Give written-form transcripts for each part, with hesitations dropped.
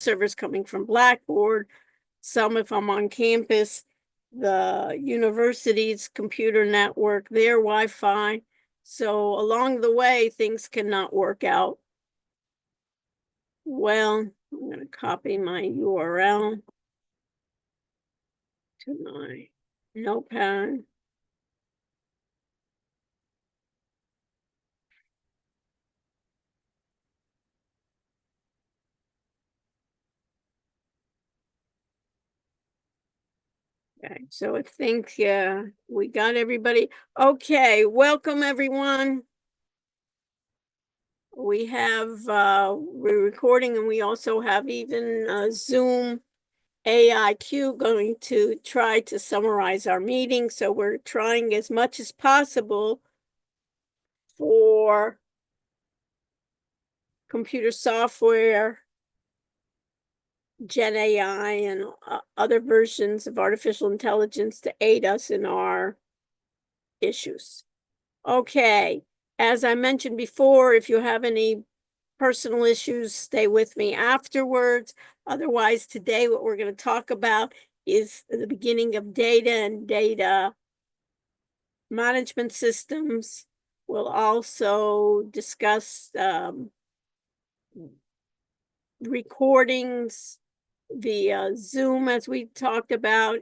servers coming from Blackboard, some if I'm on campus, the university's computer network, their Wi-Fi. So along the way, things cannot work out well. I'm going to copy my URL to my notepad. Okay, so I think we got everybody. Okay, welcome everyone. We have, we're recording, and we also have even Zoom AIQ going to try to summarize our meeting. So we're trying as much as possible for computer software, Gen AI, and other versions of artificial intelligence to aid us in our issues. Okay, as I mentioned before, if you have any personal issues, stay with me afterwards. Otherwise, today what we're going to talk about is the beginning of data and data management systems. We'll also discuss recordings via Zoom, as we talked about.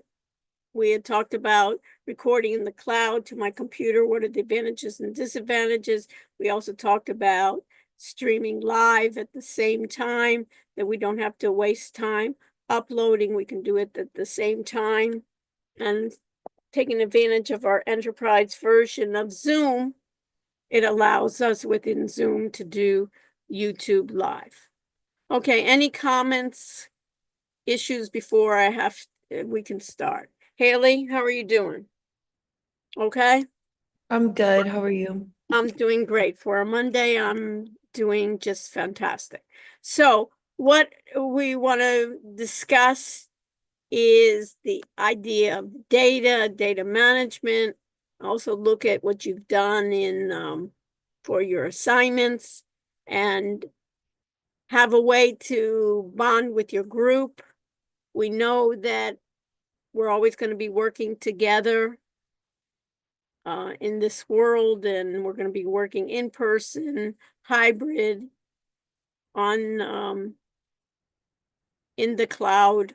We had talked about recording in the cloud to my computer. What are the advantages and disadvantages? We also talked about streaming live at the same time, that we don't have to waste time uploading. We can do it at the same time. And taking advantage of our enterprise version of Zoom, it allows us within Zoom to do YouTube live. Okay, any comments, issues before we can start? Haley, how are you doing? Okay, I'm good. How are you? I'm doing great. For a Monday, I'm doing just fantastic. So what we want to discuss is the idea of data management. Also look at what you've done in for your assignments, and have a way to bond with your group. We know that we're always going to be working together in this world, and we're going to be working in person, hybrid, on in the cloud.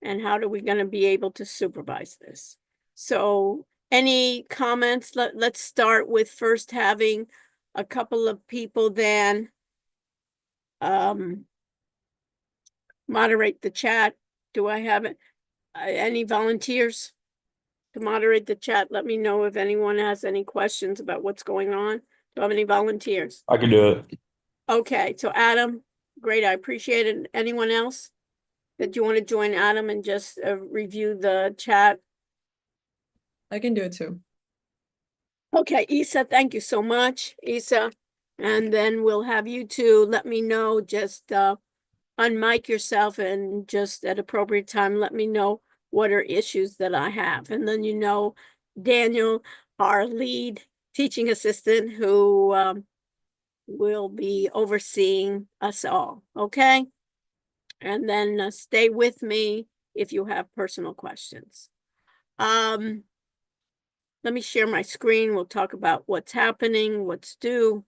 And how are we going to be able to supervise this? So any comments? Let's start with first having a couple of people then moderate the chat. Do I have any volunteers to moderate the chat? Let me know if anyone has any questions about what's going on. Do I have any volunteers? I can do it. Okay, so Adam, great, I appreciate it. Anyone else that you want to join Adam and just review the chat? I can do it too. Okay, Isa, thank you so much, Isa. And then we'll have you two let me know, just unmic yourself and just at appropriate time, let me know what are issues that I have. And then Daniel, our lead teaching assistant, who will be overseeing us all, okay? And then stay with me if you have personal questions. Let me share my screen. We'll talk about what's happening, what's due.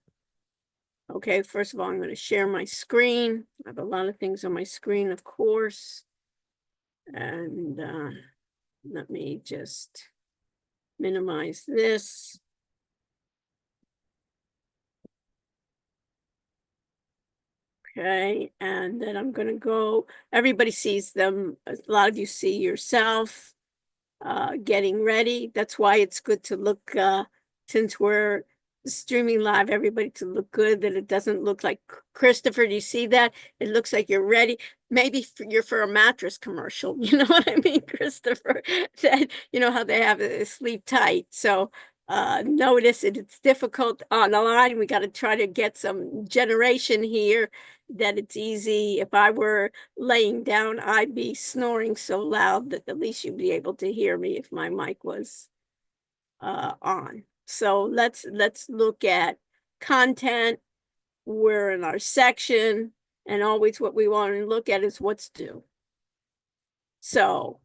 Okay, first of all, I'm going to share my screen. I have a lot of things on my screen, of course. And let me just minimize this. Okay, and then I'm going to go, everybody sees them. A lot of you see yourself getting ready. That's why it's good to look, since we're streaming live, everybody to look good, that it doesn't look like Christopher. Do you see that? It looks like you're ready. Maybe you're for a mattress commercial. You know what I mean, Christopher? That, you know how they have it, sleep tight. So notice it's difficult on the line. We got to try to get some generation here that it's easy. If I were laying down, I'd be snoring so loud that at least you'd be able to hear me if my mic was on. So let's look at content. We're in our section. And always what we want to look at is what's due. So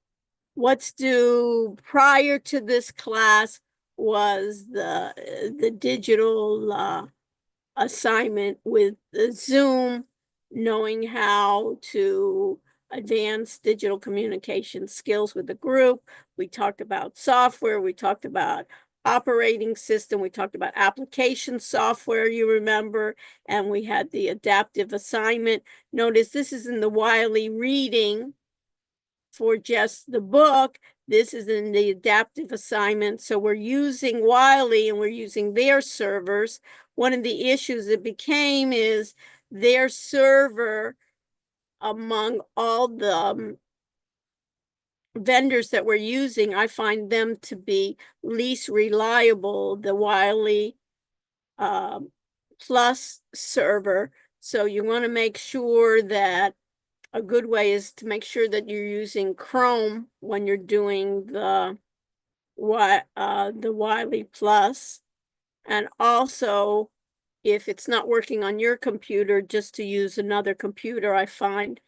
what's due prior to this class was the digital assignment with the Zoom, knowing how to advance digital communication skills with the group. We talked about software, we talked about operating system, we talked about application software, you remember, and we had the adaptive assignment. Notice this is in the Wiley reading for just the book. This is in the adaptive assignment. So we're using Wiley and we're using their servers. One of the issues it became is their server, among all the vendors that we're using, I find them to be least reliable, the Wiley Plus server. So you want to make sure that a good way is to make sure that you're using Chrome when you're doing the Wiley Plus. And also, if it's not working on your computer, just to use another computer, I find.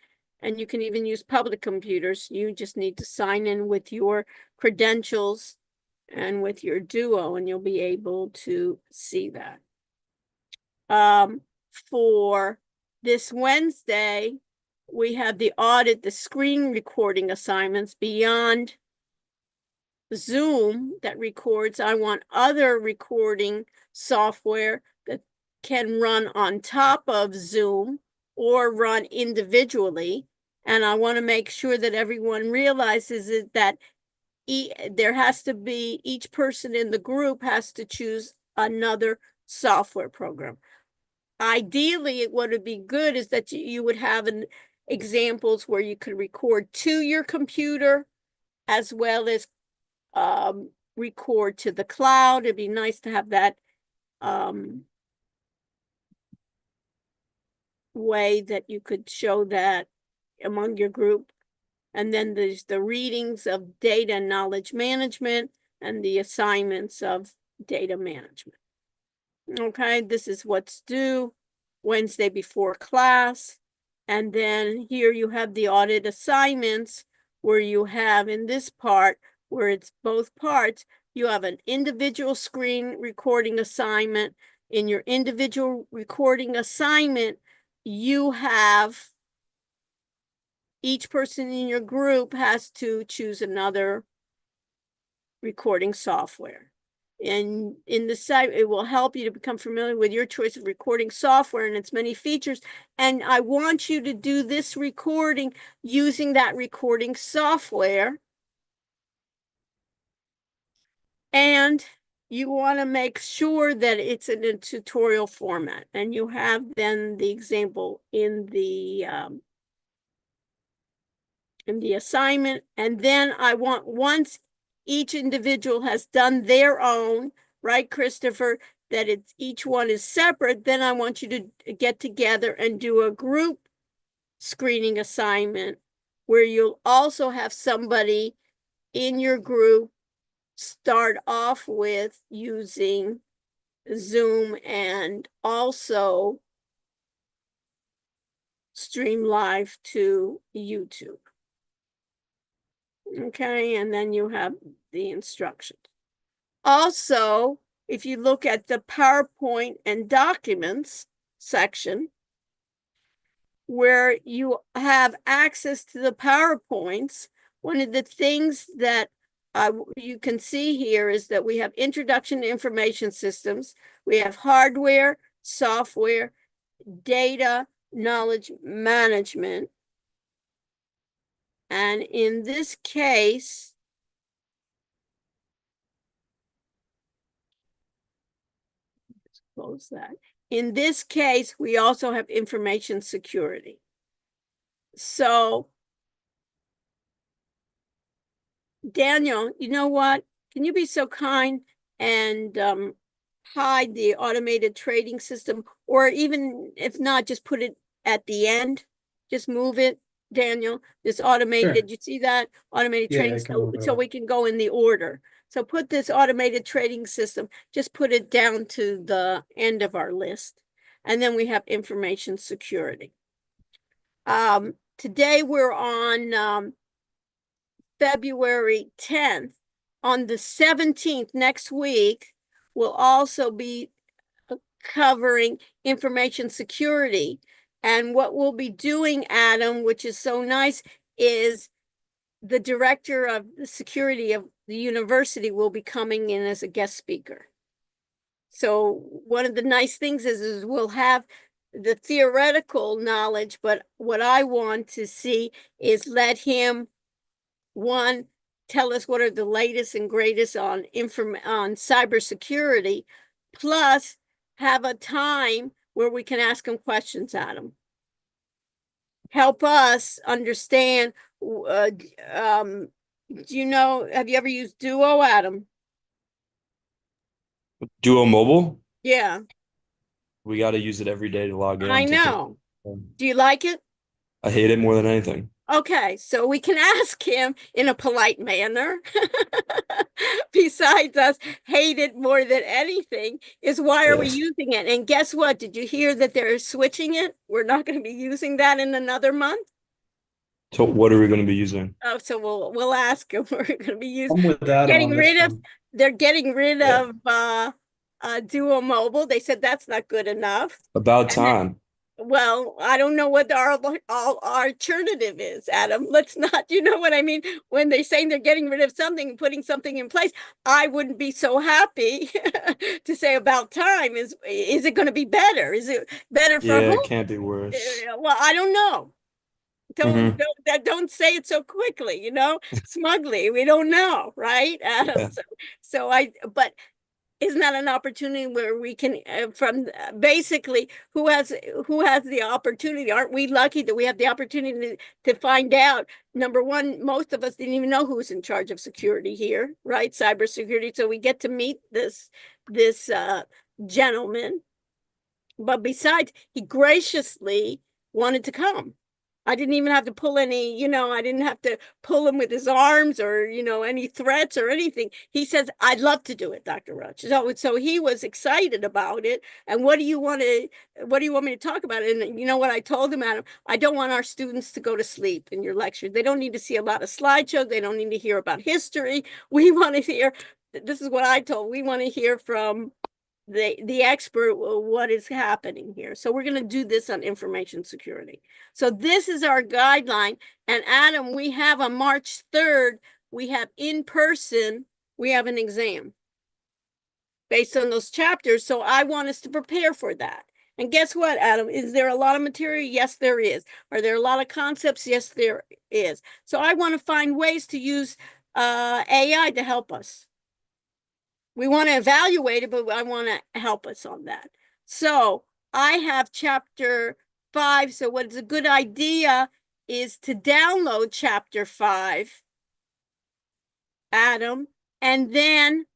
And you can even use public computers. You just need to sign in with your credentials and with your Duo, and you'll be able to see that. For this Wednesday, we have the audit, the screen recording assignments beyond Zoom that records. I want other recording software that can run on top of Zoom or run individually. And I want to make sure that everyone realizes that there has to be, each person in the group has to choose another software program. Ideally, what would be good is that you would have examples where you could record to your computer as well as record to the cloud. It'd be nice to have that way that you could show that among your group. And then there's the readings of data and knowledge management and the assignments of data management. Okay, this is what's due Wednesday before class. And then here you have the audit assignments where you have in this part, where it's both parts, you have an individual screen recording assignment. In your individual recording assignment, you have each person in your group has to choose another recording software. And in the site, it will help you to become familiar with your choice of recording software and its many features. And I want you to do this recording using that recording software. And you want to make sure that it's in a tutorial format. And you have then the example in the assignment. And then I want, once each individual has done their own, right, Christopher, that it's each one is separate, then I want you to get together and do a group screening assignment where you'll also have somebody in your group start off with using Zoom and also stream live to YouTube. Okay, and then you have the instructions. Also, if you look at the PowerPoint and documents section, where you have access to the PowerPoints, one of the things that you can see here is that we have introduction to information systems, we have hardware, software, data, knowledge management. And in this case, let's close that. In this case, we also have information security. So, Daniel, you know what? Can you be so kind and hide the automated trading system, or even if not, just put it at the end, just move it, Daniel, this automated, Sure. did you see that? Automated Yeah, trading, I can move it so over. we can go in the order. So put this automated trading system, just put it down to the end of our list. And then we have information security. Today we're on February 10th. On the 17th next week, we'll also be covering information security. And what we'll be doing, Adam, which is so nice, is the director of the security of the university will be coming in as a guest speaker. So one of the nice things is we'll have the theoretical knowledge, but what I want to see is let him, one, tell us what are the latest and greatest on cybersecurity, plus have a time where we can ask him questions at him. Help us understand. Do you know? Have you ever used Duo, Adam? Duo Mobile, Yeah, we got to use it every day to log I in to take. know. Do you like it? I hate it more than anything. Okay, so we can ask him in a polite manner. Besides us hate it more than anything, is why are we Yes. using it? And guess what? Did you hear that they're switching it? We're not going to be using that in another month. So what are we going to be using? Oh, so we'll ask him. We're going to be using. I'm with Adam Getting on this rid of. one. They're getting rid Yeah. of Duo Mobile. They said that's not good enough. About And then, time. well, I don't know what our alternative is, Adam. Let's not, you know what I mean? When they're saying they're getting rid of something, putting something in place, I wouldn't be so happy to say about time. Is it going to be better? Is it better for Yeah, who? it can't be worse. Well, I don't know. Hmm. Don't say it so quickly, smugly. We don't know, right, Adam? Yeah. But isn't that an opportunity where we can from basically who has the opportunity? Aren't we lucky that we have the opportunity to find out? Number one, most of us didn't even know who's in charge of security here, right? Cybersecurity. So we get to meet this gentleman, but besides, he graciously wanted to come. I didn't even have to pull any, I didn't have to pull him with his arms or, any threats or anything. He says, I'd love to do it, Dr. Roach. So he was excited about it. And what do you want me to talk about? And you know what I told him, Adam? I don't want our students to go to sleep in your lecture. They don't need to see a lot of slideshows. They don't need to hear about history. We want to hear, this is what I told, we want to hear from the expert what is happening here. So we're going to do this on information security. So this is our guideline. And Adam, we have on March 3rd, we have in person, we have an exam based on those chapters. So I want us to prepare for that. And guess what, Adam? Is there a lot of material? Yes, there is. Are there a lot of concepts? Yes, there is. So I want to find ways to use AI to help us. We want to evaluate it, but I want to help us on that. So I have chapter 5. So what is a good idea is to download chapter 5, Adam, and then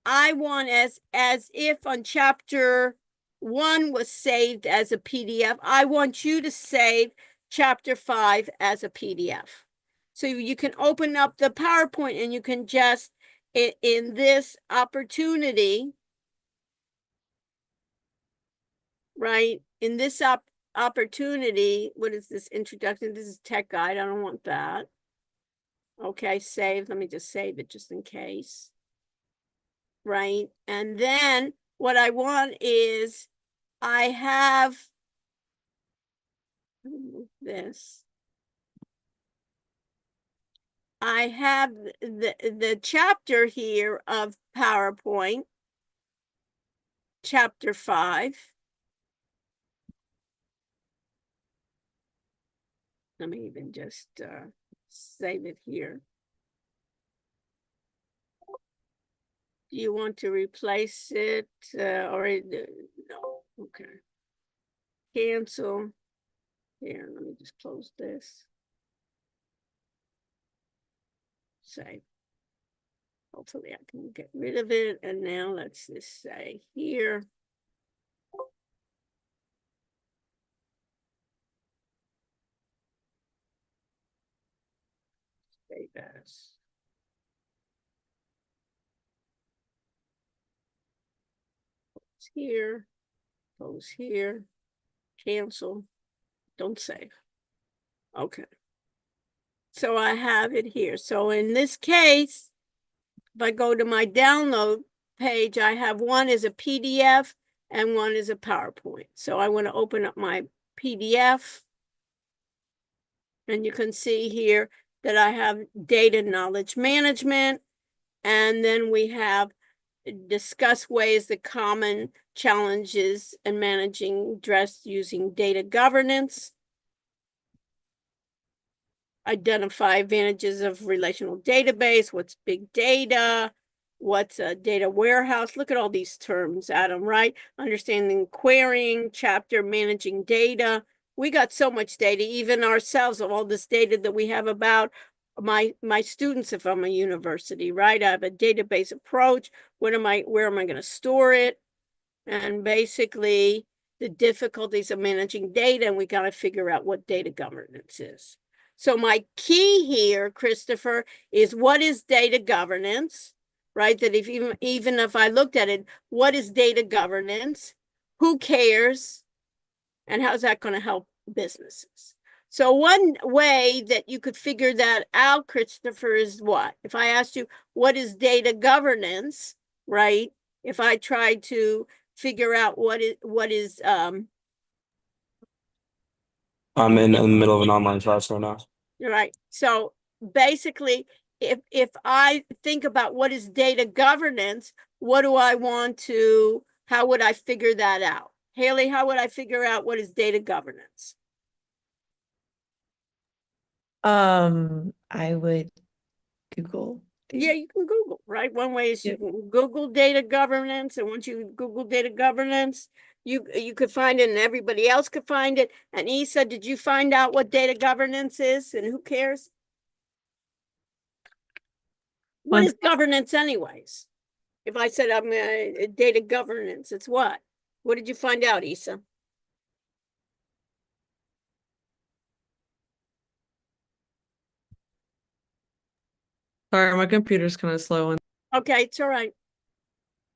I want as if on chapter 1 was saved as a PDF, I want you to save chapter 5 as a PDF. So you can open up the PowerPoint and you can just in this opportunity, right? In this opportunity, what is this introduction? This is tech guide. I don't want that. Okay, save. Let me just save it just in case. Right. And then what I want is I have this. I have the chapter here of PowerPoint, chapter 5. Let me even just save it here. Do you want to replace it or no? Okay. Cancel. Here, let me just close this. Save. Hopefully I can get rid of it. And now let's just say here. Save as. It's here. Close here. Cancel. Don't save. Okay. So I have it here. So in this case, if I go to my download page, I have one is a PDF and one is a PowerPoint. So I want to open up my PDF. And you can see here that I have data knowledge management. And then we have discuss ways that common challenges and managing addressed using data governance. Identify advantages of relational database, what's big data, what's a data warehouse. Look at all these terms, Adam, right? Understanding querying, chapter managing data. We got so much data, even ourselves, of all this data that we have about my students if I'm a university, right? I have a database approach. Where am I going to store it? And basically the difficulties of managing data, and we got to figure out what data governance is. So my key here, Christopher, is what is data governance, right? That if even if I looked at it, what is data governance? Who cares? And how's that going to help businesses? So one way that you could figure that out, Christopher, is what? If I asked you, what is data governance, right? If I tried to figure out what is I'm in the middle of an online class right now. right. So basically, if I think about what is data governance, what do I want to, how would I figure that out? Haley, how would I figure out what is data governance? I would Google. Yeah, you can Google, right? One way is you can Google data governance, and once you Google data governance, you could find it and everybody else could find it. And Isa, did you find out what data governance is and who cares? What is governance anyways? If I said I'm data governance, it's what? What did you find out, Isa? Sorry, my computer's kind of slow. Okay, it's all right.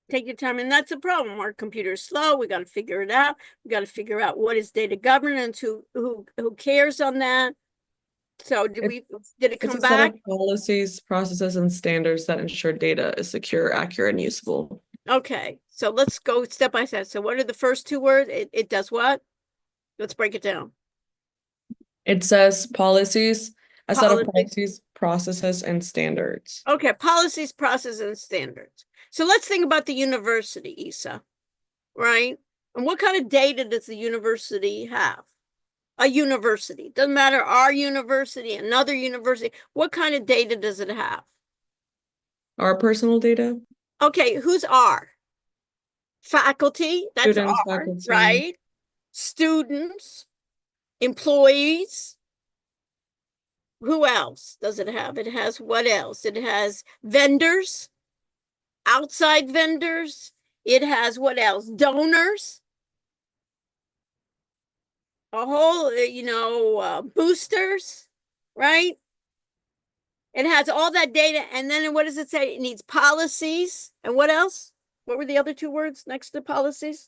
Take your time, and that's a problem. Our computer's slow. We got to figure it out. We got to figure out what is data governance. Who cares on that? So did it come It's a set back? of policies, processes, and standards that ensure data is secure, accurate, and useful. Okay, so let's go step by step. So what are the first two words? It does what? Let's break it down. It says policies, a set of Policies. policies, processes, and standards. Okay, policies, processes, and standards. So let's think about the university, Isa, right? And what kind of data does the university have? A university. Doesn't matter our university, another university. What kind of data does it have? Our personal data? Okay, who's our? Faculty, that's Students, our, faculty. right? Students, employees. Who else does it have? It has what else? It has vendors, outside vendors. It has what else? Donors. A whole, boosters, right? It has all that data. And then what does it say? It needs policies. And what else? What were the other two words next to policies?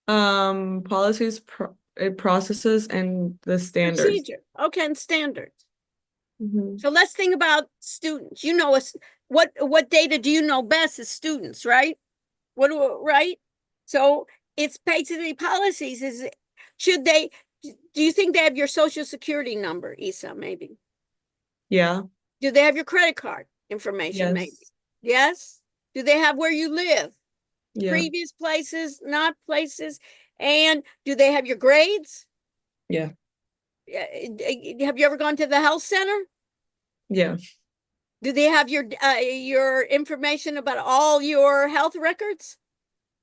Policies, processes, and the standards. Procedure. Okay, and standards. Mm-hmm. So let's think about students. You know, what data do you know best as students, right? Right? So it's basically policies. Do you think they have your social security number, Isa, maybe? Yeah. Do they have your credit card information, Yes. maybe? Yes? Do they have where you live? Yeah. Previous places, not places? And do they have your grades? Yeah. Have you ever gone to the health center? Yeah. Do they have your information about all your health records?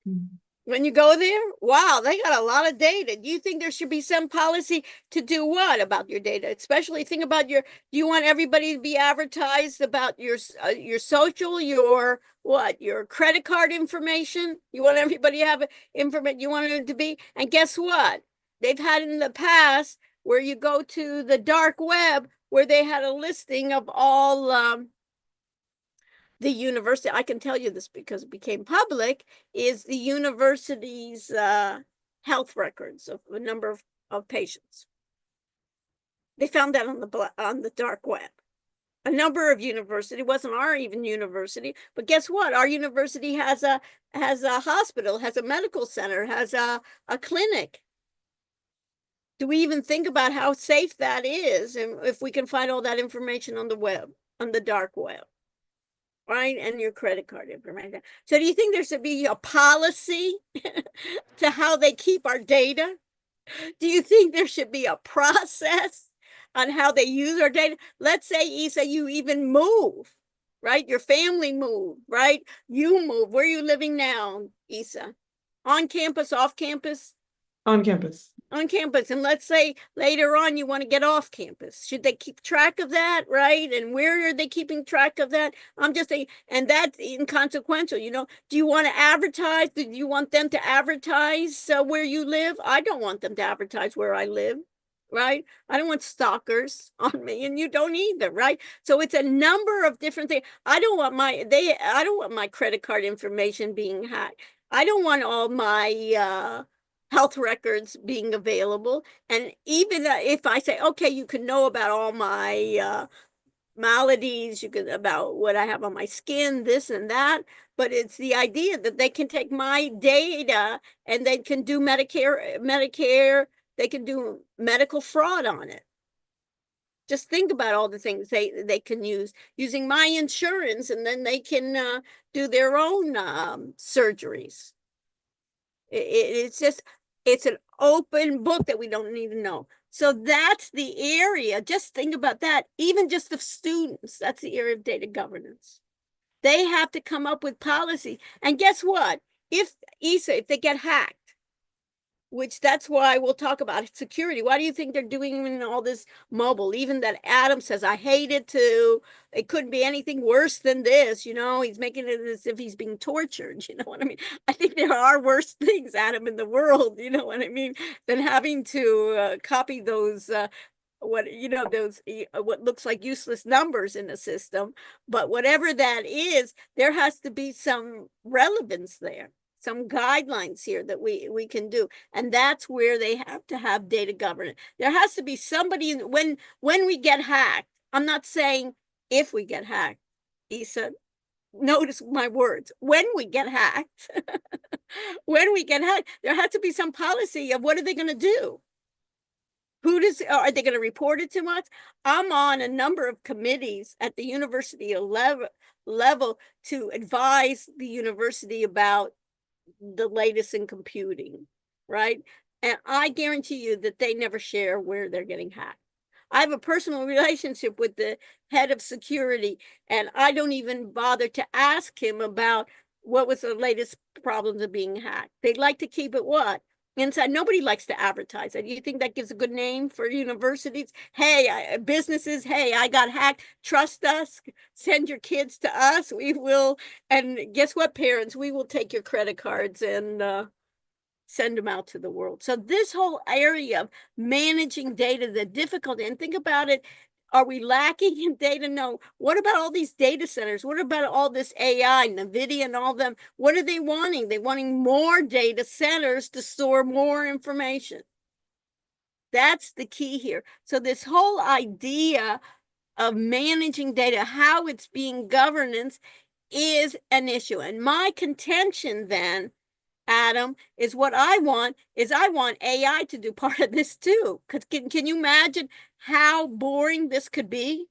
Mm-hmm. When you go there? Wow, they got a lot of data. Do you think there should be some policy to do what about your data? Especially think about do you want everybody to be advertised about your social, your credit card information? You want everybody to have information, you want it to be, and guess what? They've had in the past where you go to the dark web where they had a listing of all the university, I can tell you this because it became public, is the university's health records of a number of patients. They found that on the dark web. A number of universities, it wasn't our even university, but guess what? Our university has a hospital, has a medical center, has a clinic. Do we even think about how safe that is? And if we can find all that information on the web, on the dark web, right? And your credit card information. So do you think there should be a policy to how they keep our data? Do you think there should be a process on how they use our data? Let's say, Isa, you even move, right? Your family move, right? You move. Where are you living now, Isa? On campus, off campus? On campus. On campus. And let's say later on you want to get off campus. Should they keep track of that, right? And where are they keeping track of that? I'm just saying, and that's inconsequential, you know. Do you want to advertise? Do you want them to advertise where you live? I don't want them to advertise where I live, right? I don't want stalkers on me, and you don't either, right? So it's a number of different things. I don't want my credit card information being hacked. I don't want all my health records being available. And even if I say, okay, you can know about all my maladies, you can about what I have on my skin, this and that, but it's the idea that they can take my data and they can do Medicare, they can do medical fraud on it. Just think about all the things they can use using my insurance, and then they can do their own surgeries. It's just, it's an open book that we don't even know. So that's the area. Just think about that. Even just the students, that's the area of data governance. They have to come up with policy. And guess what? If they get hacked, which that's why we'll talk about security. Why do you think they're doing all this mobile? Even that Adam says, I hate it too. It couldn't be anything worse than this. You know, he's making it as if he's being tortured. You know what I mean? I think there are worse things, Adam, in the world, you know what I mean, than having to copy those what looks like useless numbers in the system. But whatever that is, there has to be some relevance there, some guidelines here that we can do. And that's where they have to have data governance. There has to be somebody when we get hacked. I'm not saying if we get hacked, Isa, notice my words. When we get hacked, when we get hacked, there has to be some policy of what are they going to do? Are they going to report it to us? I'm on a number of committees at the university level to advise the university about the latest in computing, right? And I guarantee you that they never share where they're getting hacked. I have a personal relationship with the head of security, and I don't even bother to ask him about what was the latest problems of being hacked. They'd like to keep it what? Inside. Nobody likes to advertise it. Do you think that gives a good name for universities? Hey, businesses, hey, I got hacked. Trust us. Send your kids to us. We will. And guess what, parents? We will take your credit cards and send them out to the world. So this whole area of managing data, the difficulty, and think about it, are we lacking in data? No. What about all these data centers? What about all this AI, NVIDIA and all them? What are they wanting? They're wanting more data centers to store more information. That's the key here. So this whole idea of managing data, how it's being governed, is an issue. And my contention then, Adam, is what I want AI to do part of this too. Because can you imagine how boring this could be?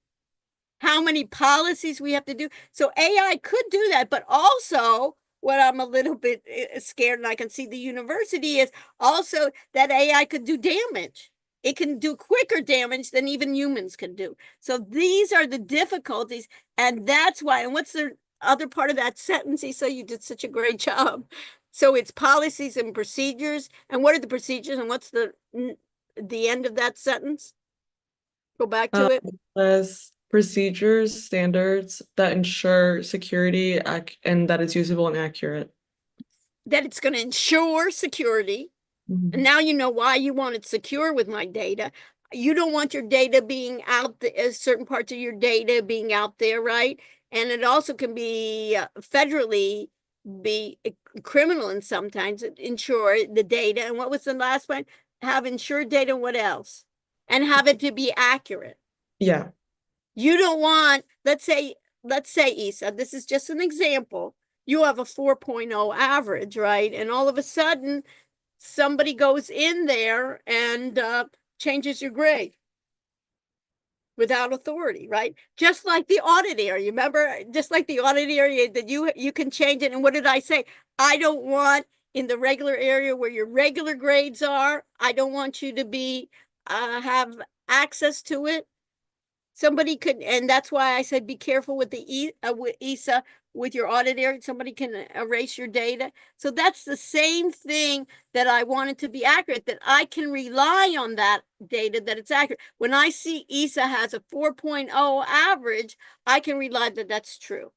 How many policies we have to do? So AI could do that, but also what I'm a little bit scared, and I can see the university, is also that AI could do damage. It can do quicker damage than even humans can do. So these are the difficulties, and that's why. And what's the other part of that sentence? So you did such a great job. So it's policies and procedures. And what are the procedures, and what's the end of that sentence? Go back to it. As procedures, standards that ensure security and that it's usable and accurate. That it's going to ensure security. And now you know why you want it secure with my data. You don't want your data being out there, certain parts of your data being out there, right? And it also can be federally be criminal, and sometimes ensure the data. And what was the last one? Have insured data. What else? and have it to be accurate. Yeah. You don't want, let's say, Isa, this is just an example. You have a 4.0 average, right? And all of a sudden, somebody goes in there and changes your grade without authority, right? Just like the audit area. Remember, just like the audit area that you can change it. And what did I say? I don't want in the regular area where your regular grades are, I don't want you to be have access to it. Somebody could, and that's why I said be careful with the with ISA, with your audit area. Somebody can erase your data. So that's the same thing that I wanted to be accurate, that I can rely on that data, that it's accurate. When I see ISA has a 4.0 average, I can rely that that's true.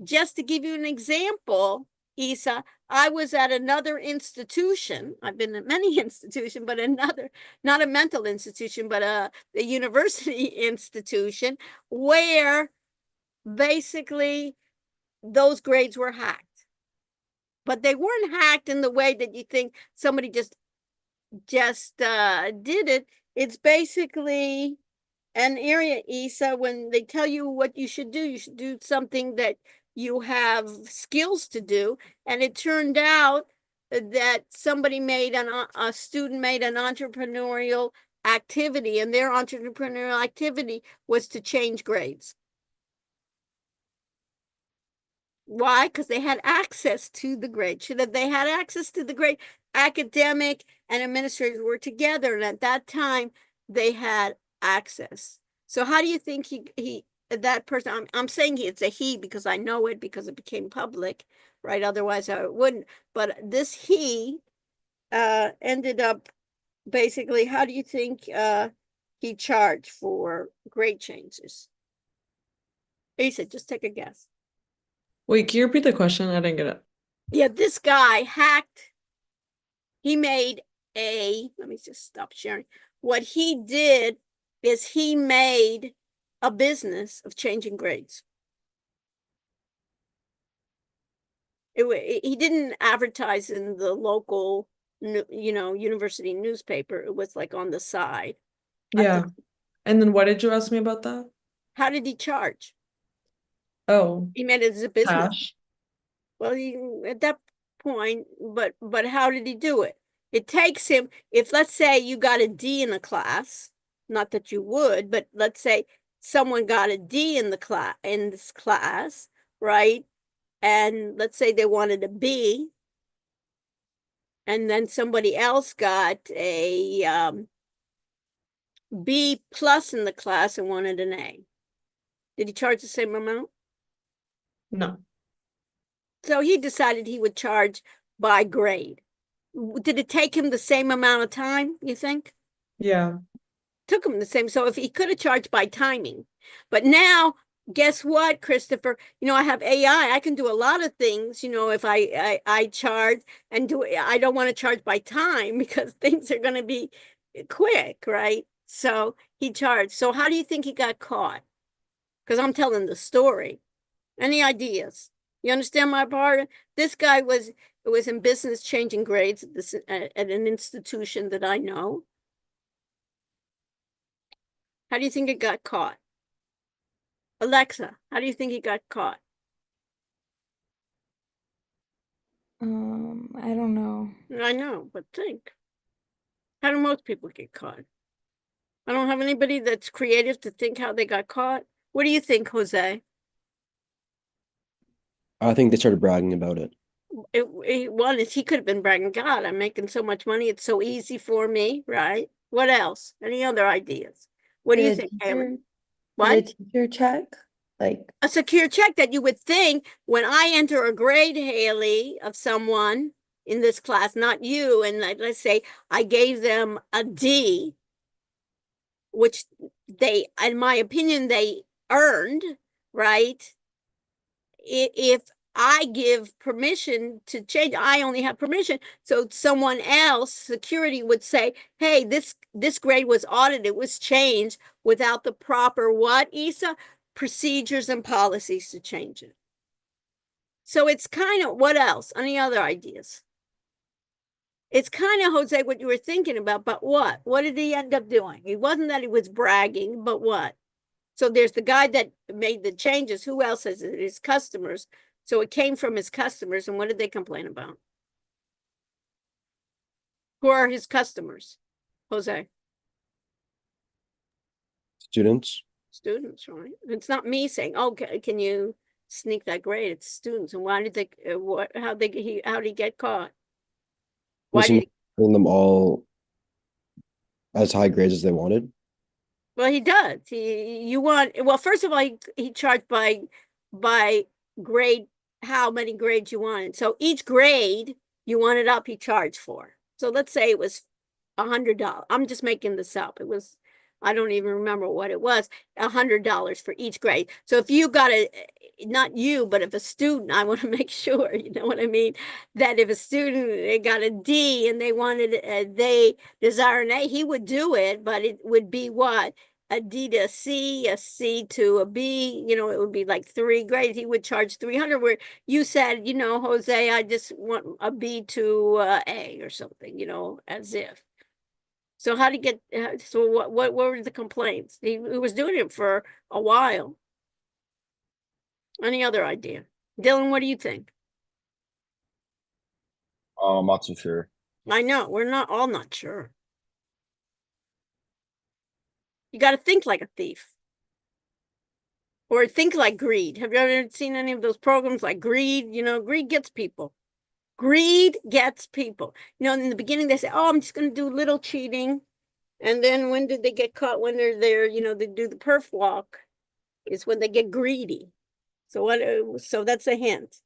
Just to give you an example, Isa, I was at another institution. I've been at many institutions, but another, not a mental institution, but a university institution where basically those grades were hacked. But they weren't hacked in the way that you think somebody just did it. It's basically an area, Isa, when they tell you what you should do something that you have skills to do. And it turned out that somebody made a student made an entrepreneurial activity, and their entrepreneurial activity was to change grades. Why? Because they had access to the grade. Should have they had access to the grade? Academic and administrators were together, and at that time they had access. So how do you think he that person? I'm saying it's a he because I know it because it became public, right? Otherwise I wouldn't. But this he ended up basically. How do you think he charged for grade changes? He said, just take a guess. Wait, can you repeat the question? I didn't get it. Yeah, this guy hacked. He made let me just stop sharing. What he did is he made a business of changing grades. He didn't advertise in the local, university newspaper. It was like on the side. Yeah. And then what did you ask me about that? How did he charge? Oh, He made it as a business. cash. Well, at that point, but how did he do it? It takes him, if let's say you got a D in a class, not that you would, but let's say someone got a D in this class, right? And let's say they wanted a B, and then somebody else got a B plus in the class and wanted an A. Did he charge the same amount? No. So he decided he would charge by grade. Did it take him the same amount of time, you think? Yeah. Took him the same. So if he could have charged by timing. But now, guess what, Christopher? I have AI. I can do a lot of things, if I charge and I don't want to charge by time because things are going to be quick, right? So he charged. So how do you think he got caught? Because I'm telling the story. Any ideas? You understand my part? This guy was in business changing grades at an institution that I know. How do you think it got caught? Alexa, how do you think he got caught? I don't know. I know, but think. How do most people get caught? I don't have anybody that's creative to think how they got caught. What do you think, Jose? I think they started bragging about it. One is he could have been bragging, God, I'm making so much money. It's so easy for me, right? What else? Any other ideas? What do you think, Cameron? What? Did a teacher check? Like A secure check that you would think when I enter a grade, Haley, of someone in this class, not you, and let's say I gave them a D, which they, in my opinion, they earned, right? If I give permission to change, I only have permission. So someone else, security, would say, hey, this grade was audited, it was changed without the proper what, Isa? Procedures and policies to change it. So it's kind of, what else? Any other ideas? It's kind of, Jose, what you were thinking about, but what? What did he end up doing? It wasn't that he was bragging, but what? So there's the guy that made the changes. Who else is it? His customers. So it came from his customers. And what did they complain about? Who are his customers, Jose? Students. Students, right? It's not me saying, "Oh, can you sneak that grade?" It's students. And why did they? How did he get caught? Why Wasn't did? giving them all as high grades as they wanted. Well, he does. You want, well, first of all, he charged by grade, how many grades you wanted. So each grade you wanted up, he charged for. So let's say it was $100. I'm just making this up. It was, I don't even remember what it was, $100 for each grade. So if you got not you, but if a student, I want to make sure, you know what I mean, that if a student got a D and they wanted, they desire an A, he would do it, but it would be what? A D to a C to a B, you know, it would be like 3 grades. He would charge 300, where you said, you know, Jose, I just want a B to A or something, you know, as if. So how to get, so what were the complaints? He was doing it for a while. Any other idea? Dylan, what do you think? I'm not too sure. I know, we're not all not sure. You got to think like a thief. Or think like greed. Have you ever seen any of those programs like Greed? You know, greed gets people. Greed gets people. You know, in the beginning they say, oh, I'm just going to do little cheating. And then when did they get caught? When they're there, you know, they do the perf walk. Is when they get greedy. So what? So that's a hint.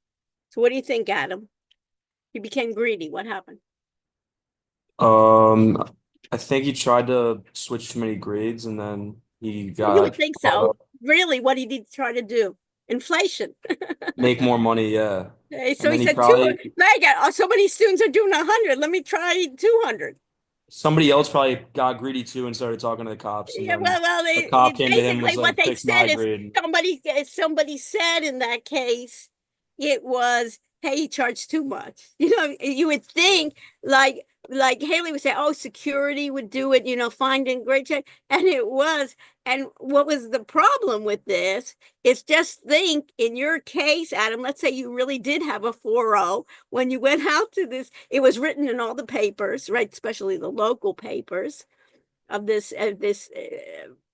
So what do you think, Adam? He became greedy. What happened? I think he tried to switch too many grades and then he You got would think so. Really, what did he try to do? Inflation. make more money, yeah. So And he then he said, probably so many students are doing 100. Let me try 200. somebody else probably got greedy too and started talking to the cops, and Yeah, then well, the cop came to him and basically was what like, they fix said my is grade. somebody said in that case, it was, hey, he charged too much. You know, you would think like Haley would say, oh, security would do it, you know, finding great check, and it was. And what was the problem with this is, just think in your case, Adam, let's say you really did have a 4.0 when you went out to this, it was written in all the papers, right, especially the local papers of this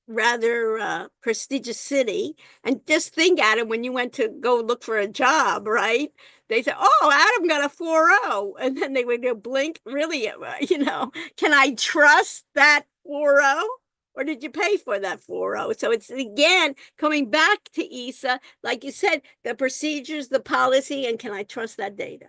rather prestigious city. And just think, Adam, when you went to go look for a job, right? They said, oh, Adam got a 4.0. And then they would go blink, really, you know, can I trust that 4.0? Or did you pay for that 4.0? So it's, again, coming back to ESA, like you said, the procedures, the policy, and can I trust that data?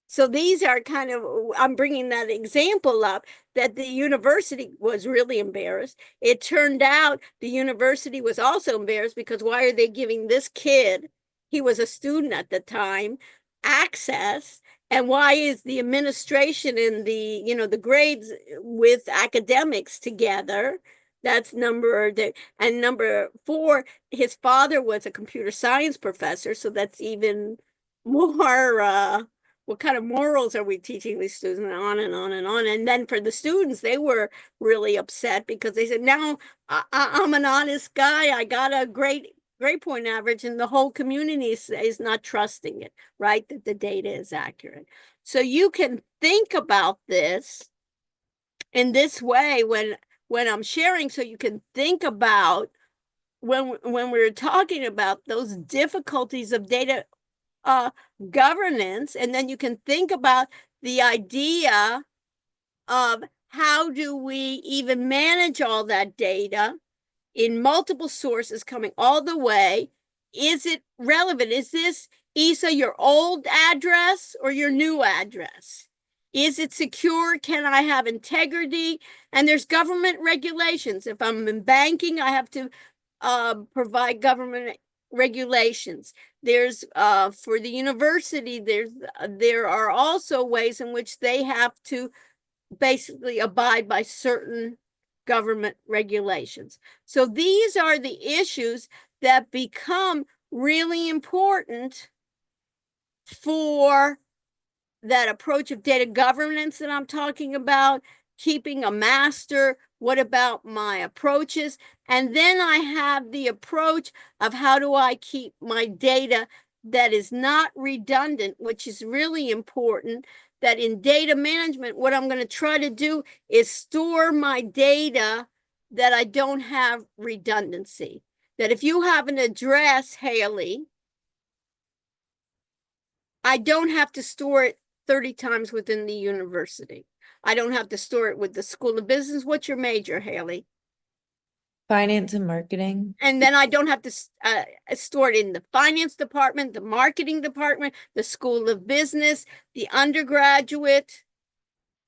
So these are kind of, I'm bringing that example up, that the university was really embarrassed. It turned out the university was also embarrassed, because why are they giving this kid, he was a student at the time, access? And why is the administration and the, you know, the grades with academics together? That's and number 4, his father was a computer science professor. So that's even more, what kind of morals are we teaching these students, and on and on and on. And then for the students, they were really upset because they said, now I'm an honest guy. I got a great grade point average, and the whole community is not trusting it, right? That the data is accurate. So you can think about this in this way when I'm sharing, so you can think about when we're talking about those difficulties of data governance, and then you can think about the idea of how do we even manage all that data in multiple sources coming all the way. Is it relevant? Is this, ESA, your old address or your new address? Is it secure? Can I have integrity? And there's government regulations. If I'm in banking, I have to provide government regulations. There's for the university, there are also ways in which they have to basically abide by certain government regulations. So these are the issues that become really important for that approach of data governance that I'm talking about, keeping a master. What about my approaches? And then I have the approach of how do I keep my data that is not redundant, which is really important. That in data management, what I'm going to try to do is store my data that I don't have redundancy. That if you have an address, Haley, I don't have to store it 30 times within the university. I don't have to store it with the School of Business. What's your major, Haley? Finance and marketing. And then I don't have to store it in the finance department, the marketing department, the School of Business, the undergraduate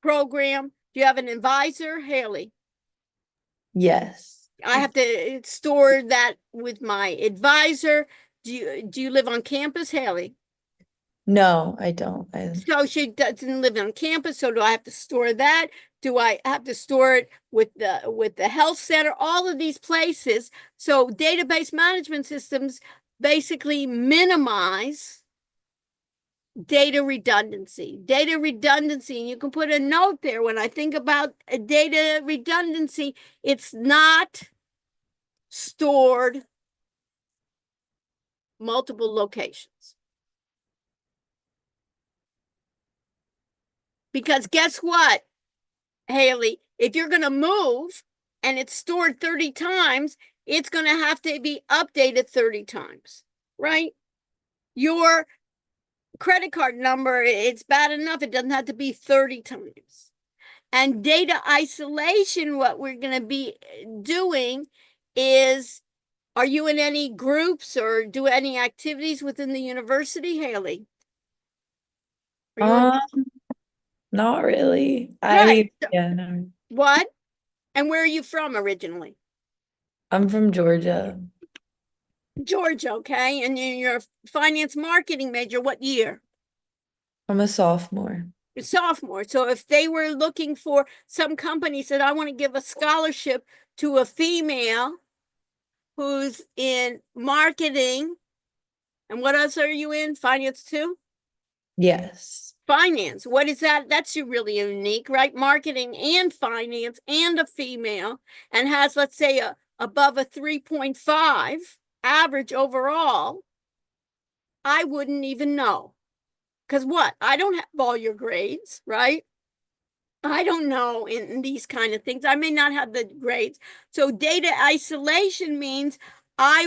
program. Do you have an advisor, Haley? Yes. I have to store that with my advisor. Do you live on campus, Haley? No, I don't. So she doesn't live on campus. So do I have to store that? Do I have to store it with the health center? All of these places. So database management systems basically minimize data redundancy. Data redundancy, and you can put a note there when I think about data redundancy, it's not stored multiple locations. Because guess what, Haley? If you're going to move and it's stored 30 times, it's going to have to be updated 30 times, right? Your credit card number, it's bad enough. It doesn't have to be 30 times. And data isolation, what we're going to be doing is, are you in any groups or do any activities within the university, Haley? Not really. I Right. mean, yeah, no. What? And where are you from originally? I'm from Georgia. Georgia, okay. And you're a finance marketing major. What year? I'm a sophomore. You're sophomore. So if they were looking for, some company said, I want to give a scholarship to a female who's in marketing. And what else are you in? Finance too? Yes. Finance. What is that? That's really unique, right? Marketing and finance and a female, and has, let's say, above a 3.5 average overall. I wouldn't even know. Because what? I don't have all your grades, right? I don't know in these kind of things. I may not have the grades. So data isolation means I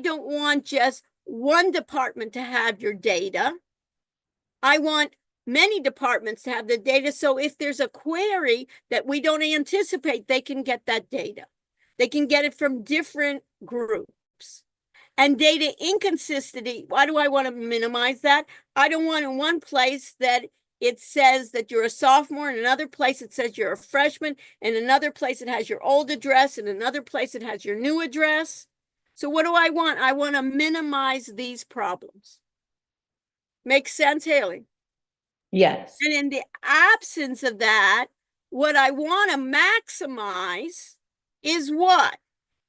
don't want just one department to have your data. I want many departments to have the data. So if there's a query that we don't anticipate, they can get that data. They can get it from different groups. And data inconsistency, why do I want to minimize that? I don't want in one place that it says that you're a sophomore, in another place it says you're a freshman, in another place it has your old address, in another place it has your new address. So what do I want? I want to minimize these problems. Makes sense, Haley? Yes. And in the absence of that, what I want to maximize is what?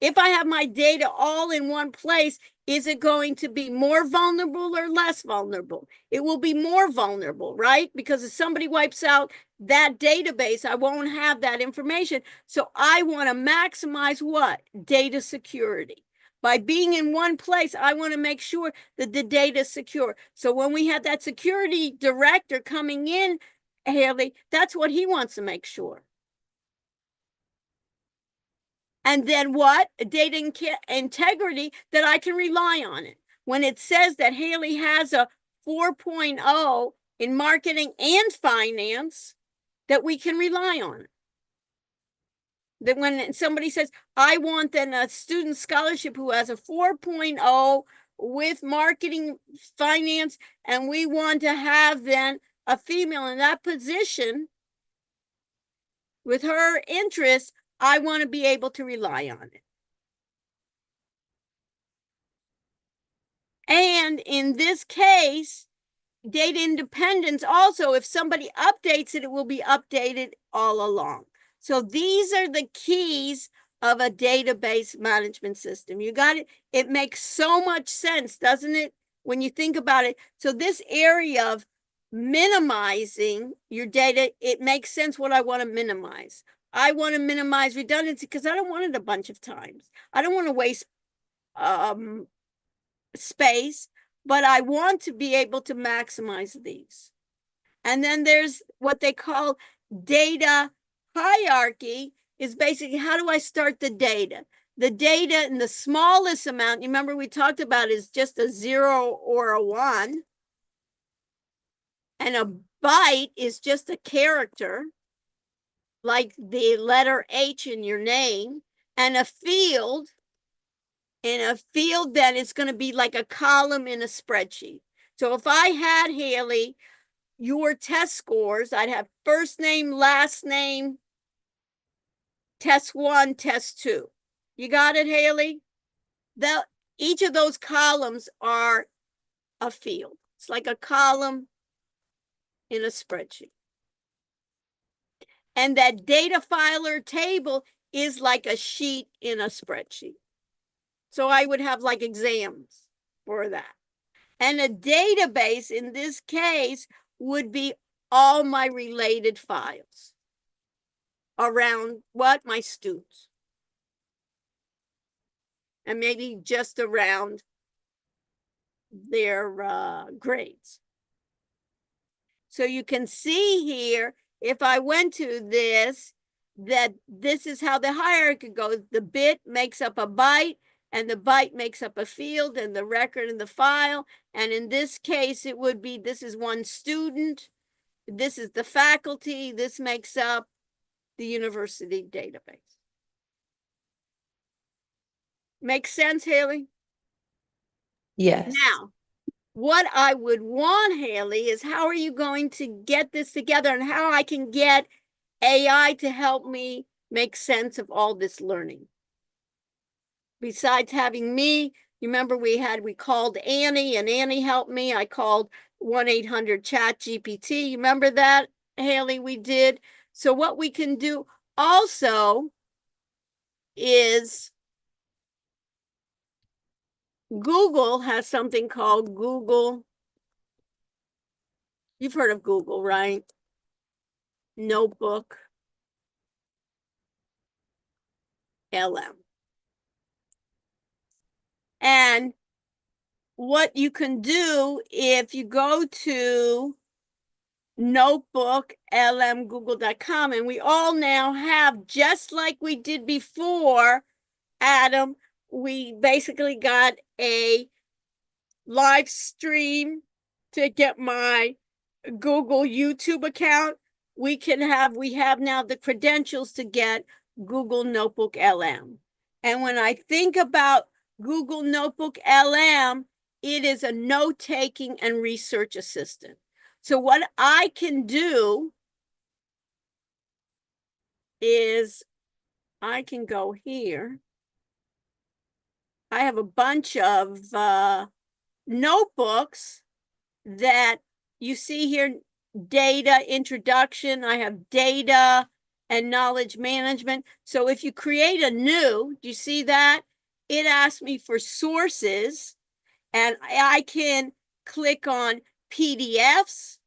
If I have my data all in one place, is it going to be more vulnerable or less vulnerable? It will be more vulnerable, right? Because if somebody wipes out that database, I won't have that information. So I want to maximize what? Data security. By being in one place, I want to make sure that the data is secure. So when we have that security director coming in, Haley, that's what he wants to make sure. And then what? Data integrity, that I can rely on it. When it says that Haley has a 4.0 in marketing and finance, that we can rely on it. That when somebody says, I want then a student scholarship who has a 4.0 with marketing, finance, and we want to have then a female in that position with her interests, I want to be able to rely on it. And in this case, data independence also, if somebody updates it, it will be updated all along. So these are the keys of a database management system. You got it? It makes so much sense, doesn't it? When you think about it. So this area of minimizing your data, it makes sense what I want to minimize. I want to minimize redundancy because I don't want it a bunch of times. I don't want to waste space, but I want to be able to maximize these. And then there's what they call data hierarchy, is basically how do I start the data? The data in the smallest amount, you remember we talked about, is just a 0 or a 1. And a byte is just a character, like the letter H in your name, and a field. In a field that is going to be like a column in a spreadsheet. So if I had, Haley, your test scores, I'd have first name, last name, test 1, test 2. You got it, Haley? Each of those columns are a field. It's like a column in a spreadsheet. And that data filer table is like a sheet in a spreadsheet. So I would have like exams for that. And a database in this case would be all my related files around what? My students. And maybe just around their grades. So you can see here, if I went to this, that this is how the hierarchy goes. The bit makes up a byte, and the byte makes up a field, and the record and the file. And in this case, it would be, this is one student, this is the faculty, this makes up the university database. Makes sense, Haley? Yes. Now, what I would want, Haley, is how are you going to get this together and how I can get AI to help me make sense of all this learning? Besides having me, you remember we called Annie and Annie helped me. I called 1-800-CHAT-GPT. You remember that, Haley? We did. So what we can do also is Google has something called Google. You've heard of Google, right? Notebook LM. And what you can do if you go to notebooklmgoogle.com, and we all now have, just like we did before, Adam, we basically got a live stream to get my Google YouTube account. We have now the credentials to get Google Notebook LM. And when I think about Google Notebook LM, it is a note-taking and research assistant. So what I can do is I can go here. I have a bunch of notebooks that you see here, data introduction. I have data and knowledge management. So if you create a new, do you see that? It asks me for sources, and I can click on PDFs,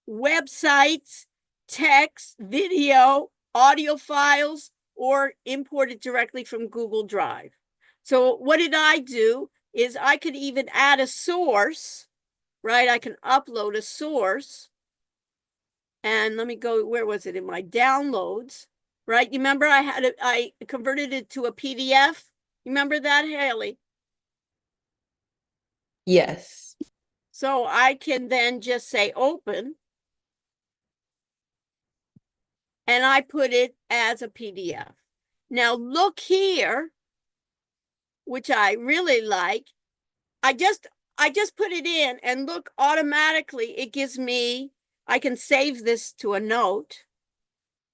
websites, text, video, audio files, or import it directly from Google Drive. So what did I do is I could even add a source, right? I can upload a source. And let me go, where was it? In my downloads, right? You remember I converted it to a PDF? You remember that, Haley? Yes. So I can then just say open. And I put it as a PDF. Now look here, which I really like. I just put it in, and look, automatically it gives me, I can save this to a note.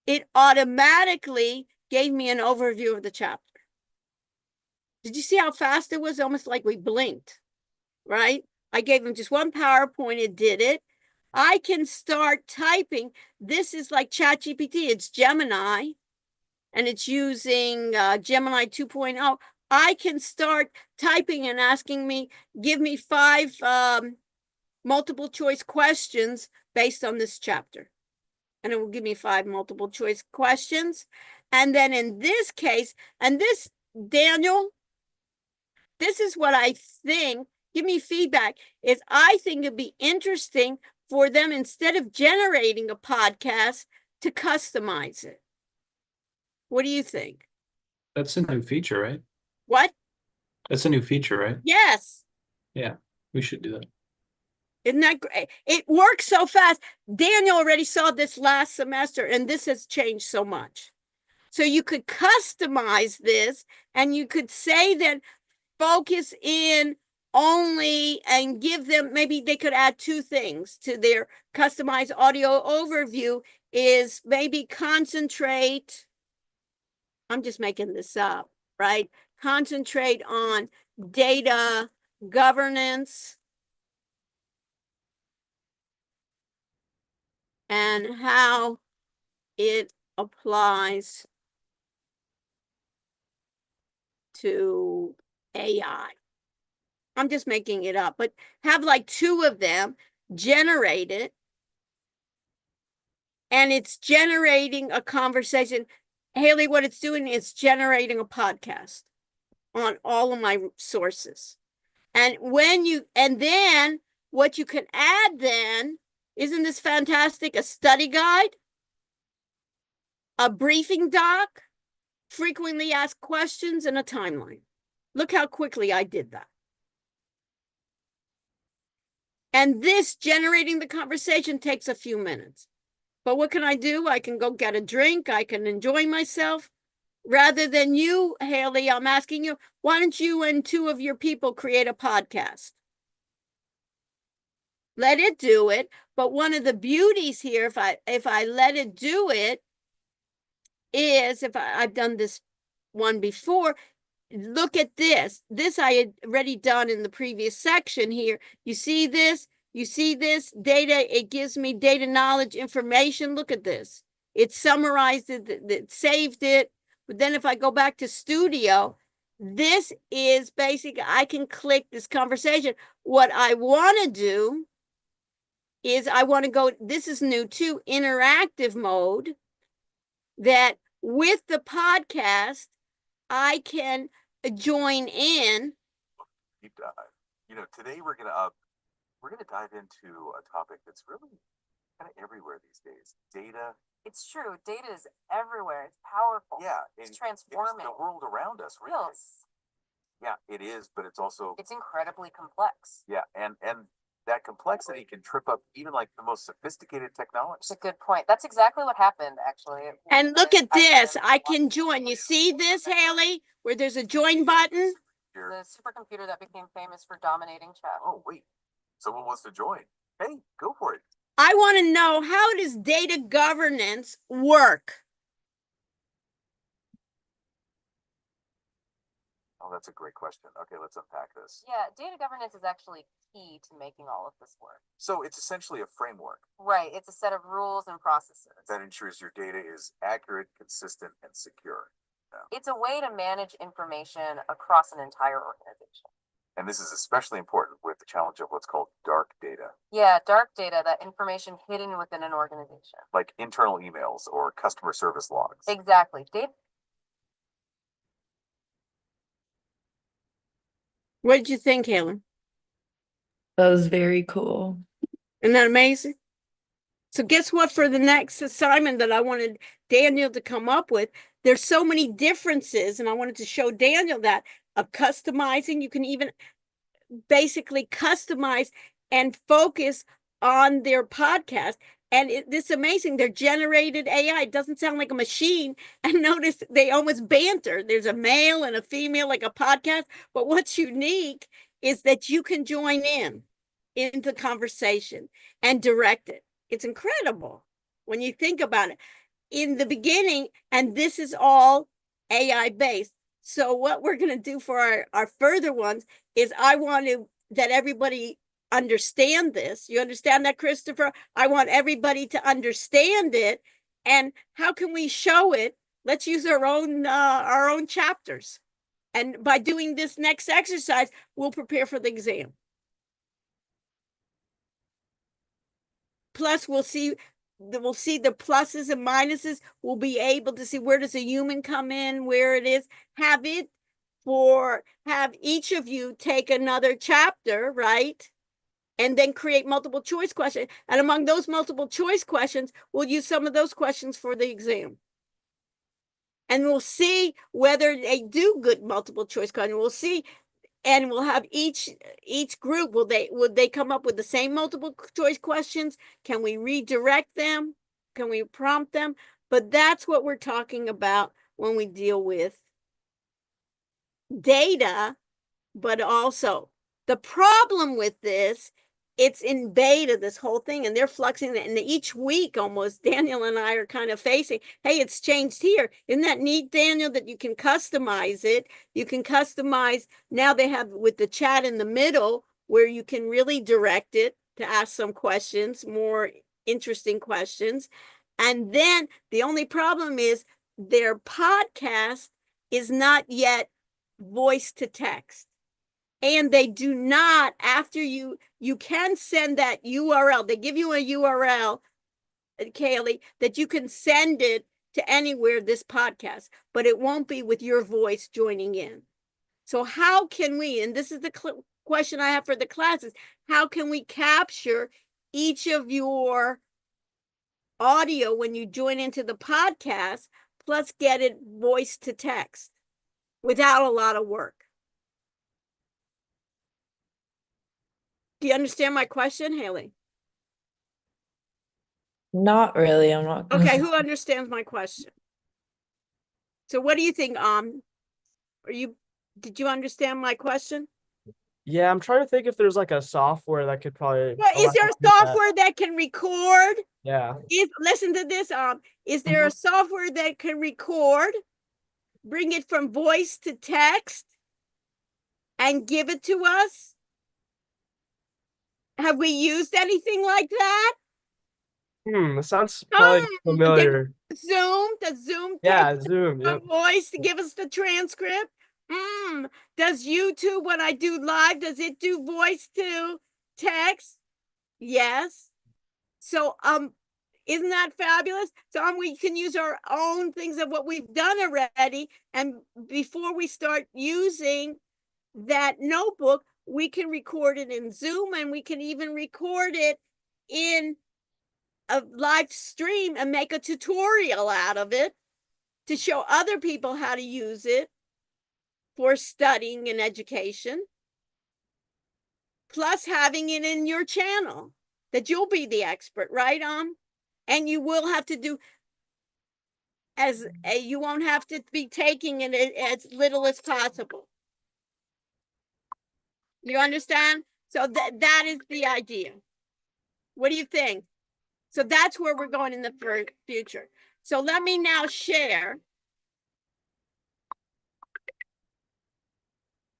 It automatically gave me an overview of the chapter. Did you see how fast it was? Almost like we blinked, right? I gave him just one PowerPoint, it did it. I can start typing. This is like ChatGPT, it's Gemini, and it's using Gemini 2.0. I can start typing and asking me, give me 5 multiple choice questions based on this chapter. And it will give me 5 multiple choice questions. And then in this case, and this, Daniel, this is what I think, give me feedback, is I think it'd be interesting for them, instead of generating a podcast, to customize it. What do you think? That's a new feature, right? What? That's a new feature, right? Yes. Yeah, we should do that. Isn't that great? It works so fast. Daniel already saw this last semester, and this has changed so much. So you could customize this, and you could say that focus in only, and give them, maybe they could add 2 things to their customized audio overview, is maybe concentrate, I'm just making this up, right? Concentrate on data governance and how it applies to AI. I'm just making it up, but have like 2 of them generated, and it's generating a conversation. Haley, what it's doing is generating a podcast on all of my sources. And then what you can add then, isn't this fantastic? A study guide, a briefing doc, frequently asked questions, and a timeline. Look how quickly I did that. And this generating the conversation takes a few minutes. But what can I do? I can go get a drink. I can enjoy myself. Rather than you, Haley, I'm asking you, why don't you and 2 of your people create a podcast? Let it do it. But one of the beauties here, if I let it do it, is, I've done this one before, look at this. This I had already done in the previous section here. You see this? You see this data? It gives me data, knowledge, information. Look at this. It summarized it, it saved it. But then if I go back to Studio, this is basic. I can click this conversation. What I want to do is I want to go, this is new too, interactive mode, that with the podcast, I can join in. Deep dive. Today we're gonna dive into a topic that's really kind of everywhere these days. Data. It's true. Data is everywhere. It's powerful. Yeah, It's transforming. the world around us, really. Yes. Yeah, it is, but it's also It's incredibly complex. yeah, and that complexity can trip up even like the most sophisticated technology. It's a good point. That's exactly what happened, actually. And look at this. I can join. You see this, Haley, where there's a join button? The supercomputer that became famous for dominating chat. Oh wait, someone wants to join. Hey, go for it. I want to know, how does data governance work? Oh, that's a great question. Okay, let's unpack this. Yeah, data governance is actually key to making all of this work. So it's essentially a framework Right. It's a set of rules and processes. that ensures your data is accurate, consistent, and secure. It's a way to manage information across an entire organization. And this is especially important with the challenge of what's called dark data, Yeah, dark data, that information hidden within an organization. like internal emails or customer service logs. Exactly. Data. What did you think, Haley? That was very cool. Isn't that amazing? So guess what, for the next assignment that I wanted Daniel to come up with, there's so many differences, and I wanted to show Daniel that, of customizing. You can even basically customize and focus on their podcast. And this is amazing. They're generated AI. It doesn't sound like a machine. And notice they almost banter. There's a male and a female, like a podcast. But what's unique is that you can join in the conversation and direct it. It's incredible when you think about it. In the beginning, and this is all AI based. So what we're going to do for our further ones is, I want that everybody understand this. You understand that, Christopher? I want everybody to understand it. And how can we show it? Let's use our own chapters. And by doing this next exercise, we'll prepare for the exam. plus we'll see the pluses and minuses. We'll be able to see where does a human come in, where it is. Have each of you take another chapter, right? And then create multiple choice questions. And among those multiple choice questions, we'll use some of those questions for the exam. And we'll see whether they do good multiple choice questions. We'll see, and we'll have each group, would they come up with the same multiple choice questions? Can we redirect them? Can we prompt them? But that's what we're talking about when we deal with data, but also the problem with this, it's in beta, this whole thing, and they're fluxing it. And each week almost, Daniel and I are kind of facing, hey, it's changed here. Isn't that neat, Daniel, that you can customize it? You can customize, now they have with the chat in the middle where you can really direct it to ask some questions, more interesting questions. And then the only problem is their podcast is not yet voice to text. And they do not, after you can send that URL. They give you a URL, Kaylee, that you can send it to anywhere, this podcast, but it won't be with your voice joining in. So how can we, and this is the question I have for the classes, how can we capture each of your audio when you join into the podcast, plus get it voice to text without a lot of work? Do you understand my question, Haley? Not really. I'm not gonna Okay, lie. who understands my question? So what do you think? Did you understand my question? Yeah, I'm trying to think if there's like a software that could probably Well, is allow there you a to do that. software that can record? Yeah. Listen to this, is there a software that can record, bring it from voice to text, and give it to us? Have we used anything like that? It sounds probably familiar. Zoom, does Zoom Yeah, take Zoom. a Yep. voice to give us the transcript? Does YouTube, when I do live, does it do voice to text? Yes. So, isn't that fabulous? So we can use our own things of what we've done already. And before we start using that notebook, we can record it in Zoom, and we can even record it in a live stream and make a tutorial out of it to show other people how to use it for studying and education, plus having it in your channel that you'll be the expert, right? And you will have to do you won't have to be taking it as little as possible. You understand? So that is the idea. What do you think? So that's where we're going in the future. So let me now share.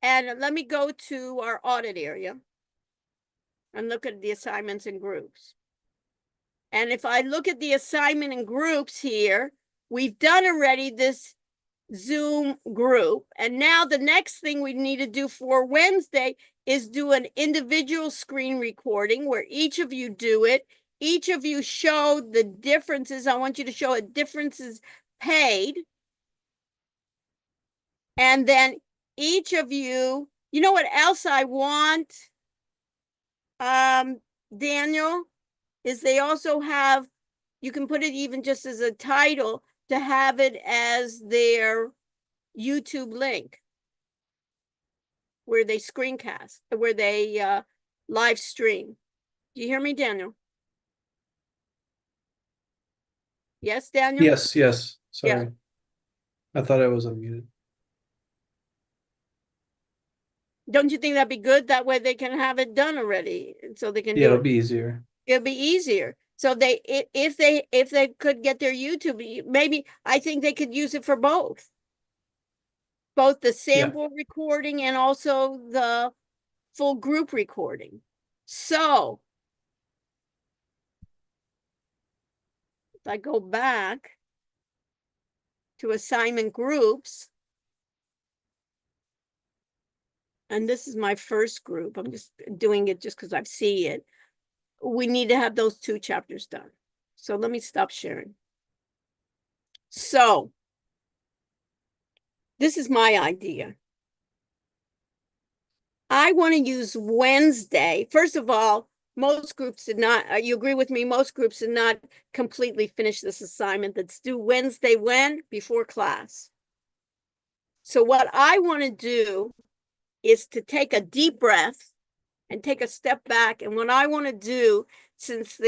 And let me go to our audit area and look at the assignments and groups. And if I look at the assignment and groups here, we've done already this Zoom group. And now the next thing we need to do for Wednesday is do an individual screen recording where each of you do it. Each of you show the differences. I want you to show a differences paid. And then each of you, you know what else I want, Daniel, is they also have, you can put it even just as a title, to have it as their YouTube link where they screencast, where they live stream. Do you hear me, Daniel? Yes, Daniel? Yes. Sorry. Yeah. I thought I was unmuted. Don't you think that'd be good? That way they can have it done already, so they can Yeah, do it'll it. be easier. It'll be easier. So if they could get their YouTube, maybe I think they could use it for both the sample recording and also the full group recording. So if I go back to assignment groups, and this is my first group, I'm just doing it just because I see it. we need to have those 2 chapters done. So let me stop sharing. So this is my idea. I want to use Wednesday. First of all, most groups did not, you agree with me? Most groups did not completely finish this assignment. That's due Wednesday when? Before class. So what I want to do is to take a deep breath and take a step back. And what I want to do, since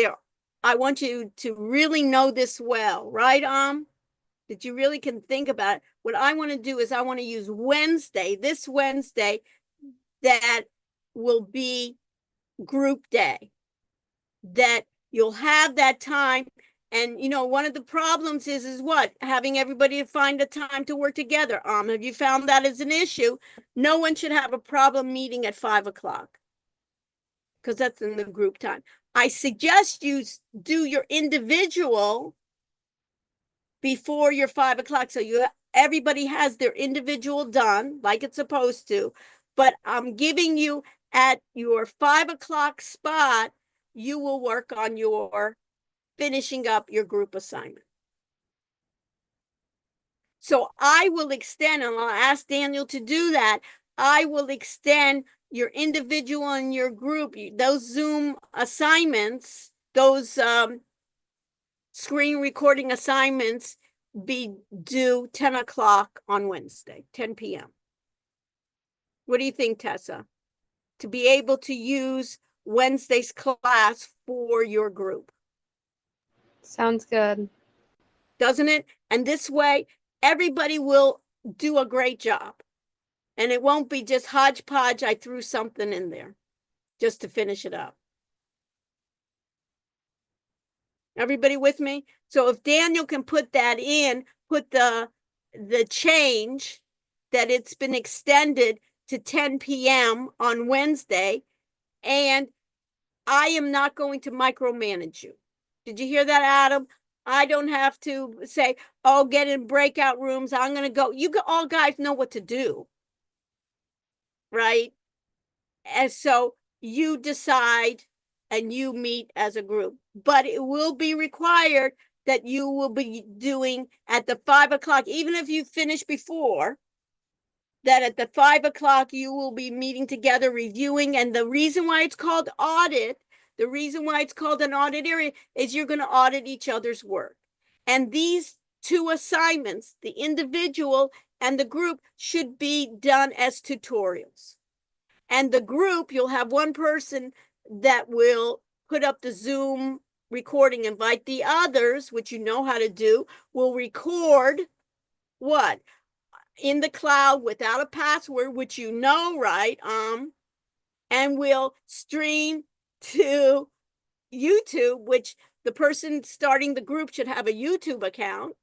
I want you to really know this well, right? That you really can think about it. What I want to do is I want to use Wednesday, this Wednesday, that will be group day, that you'll have that time. And you know, one of the problems is what? Having everybody to find a time to work together. Have you found that as an issue? No one should have a problem meeting at 5 o'clock, because that's in the group time. I suggest you do your individual before your 5 o'clock, so everybody has their individual done like it's supposed to. But I'm giving you at your 5 o'clock spot, you will work on your finishing up your group assignment. So I will extend, and I'll ask Daniel to do that. I will extend your individual and your group, those Zoom assignments, those screen recording assignments, be due 10 o'clock on Wednesday, 10 p.m. What do you think, Tessa? To be able to use Wednesday's class for your group. Sounds good. Doesn't it? And this way, everybody will do a great job. And it won't be just hodgepodge, I threw something in there just to finish it up. Everybody with me? So if Daniel can put that in, put the change that it's been extended to 10 p.m. on Wednesday, and I am not going to micromanage you. Did you hear that, Adam? I don't have to say, oh, get in breakout rooms. I'm going to go. You all guys know what to do, right? And so you decide and you meet as a group, but it will be required that you will be doing at the 5 o'clock, even if you finish before, that at the 5 o'clock you will be meeting together, reviewing. And the reason why it's called audit, the reason why it's called an audit area is you're going to audit each other's work. And these 2 assignments, the individual and the group, should be done as tutorials. And the group, you'll have one person that will put up the Zoom recording, invite the others, which you know how to do, will record what? In the cloud without a password, which you know, right? And we'll stream to YouTube, which the person starting the group should have a YouTube account